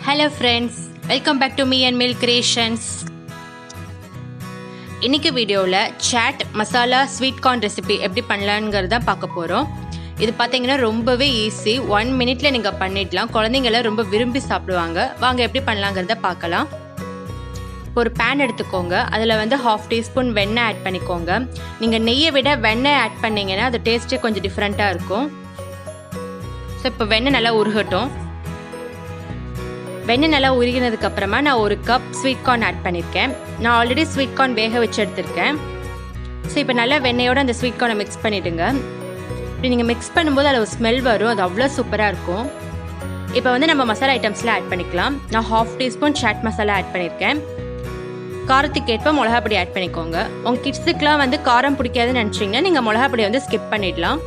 Hello friends, welcome back to me and Milk Creations. இன்னைக்கு வீடியோவில் chaat masala sweet corn recipe எப்படி பண்ணலாங்கிறத பார்க்க போகிறோம். இது பார்த்தீங்கன்னா ரொம்பவே ஈஸி, 1 மினிட்ல நீங்கள் பண்ணிடலாம். குழந்தைங்கள ரொம்ப விரும்பி சாப்பிடுவாங்க. வாங்க எப்படி பண்ணலாங்கிறத பார்க்கலாம். ஒரு பேன் எடுத்துக்கோங்க. அதில் வந்து 1/2 டீஸ்பூன் வெண்ணெய் ஆட் பண்ணிக்கோங்க. நீங்கள் நெய்யை விட வெண்ணெய் ஆட் பண்ணிங்கன்னா அது டேஸ்ட்டே கொஞ்சம் டிஃப்ரெண்ட்டாக இருக்கும். ஸோ இப்போ வெண்ணெய் நல்லா உருகட்டும். வெண்ணெய் நல்லா உருகினதுக்கு அப்புறமா நான் 1 கப் ஸ்வீட் கார்ன் ஆட் பண்ணியிருக்கேன். நான் ஆல்ரெடி ஸ்வீட் கார்ன் வேக வச்சு எடுத்திருக்கேன். ஸோ இப்போ நல்லா வெண்ணெயோடு அந்த ஸ்வீட் கார்னை மிக்ஸ் பண்ணிவிடுங்க. இப்படி நீங்கள் மிக்ஸ் பண்ணும்போது அதில் ஒரு ஸ்மெல் வரும், அது அவ்வளோ சூப்பராக இருக்கும். இப்போ வந்து நம்ம மசாலா ஐட்டம்ஸில் ஆட் பண்ணிக்கலாம். நான் 1/2 டீஸ்பூன் சாட் மசாலா ஆட் பண்ணியிருக்கேன். காரத்துக்கு ஏற்ப மிளகாப்பொடி ஆட் பண்ணிக்கோங்க. உங்கள் கிட்ஸுக்கெலாம் வந்து காரம் பிடிக்காதுன்னு நினச்சிங்கன்னா நீங்கள் மிளகாப்பொடி வந்து ஸ்கிப் பண்ணிடலாம்.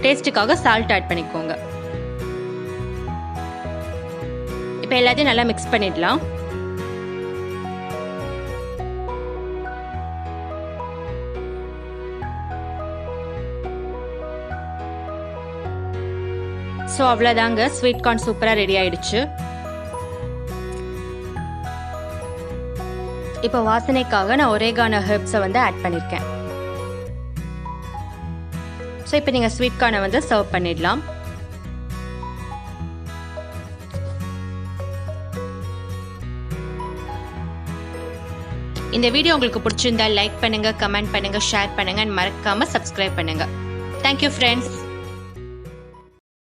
டேஸ்ட்டுக்காக சால்ட் ஆட் பண்ணிக்கோங்க. இப்போ எல்லாத்தையும் நல்லா மிக்ஸ் பண்ணிடலாம். ஸோ அவ்வளோதாங்க, ஸ்வீட் கார்ன் சூப்பராக ரெடி ஆயிடுச்சு. இப்போ வாசனைக்காக நான் ஒரேகானோ ஹெர்ப்ஸை வந்து ஆட் பண்ணியிருக்கேன். ஸோ இப்போ நீங்கள் ஸ்வீட் கார்னை வந்து சர்வ் பண்ணிடலாம். இந்த வீடியோ உங்களுக்கு பிடிச்சிருந்தா லைக் பண்ணுங்க, கமெண்ட் பண்ணுங்க, ஷேர் பண்ணுங்க, மறக்காம சப்ஸ்கிரைப் பண்ணுங்க. Thank you friends.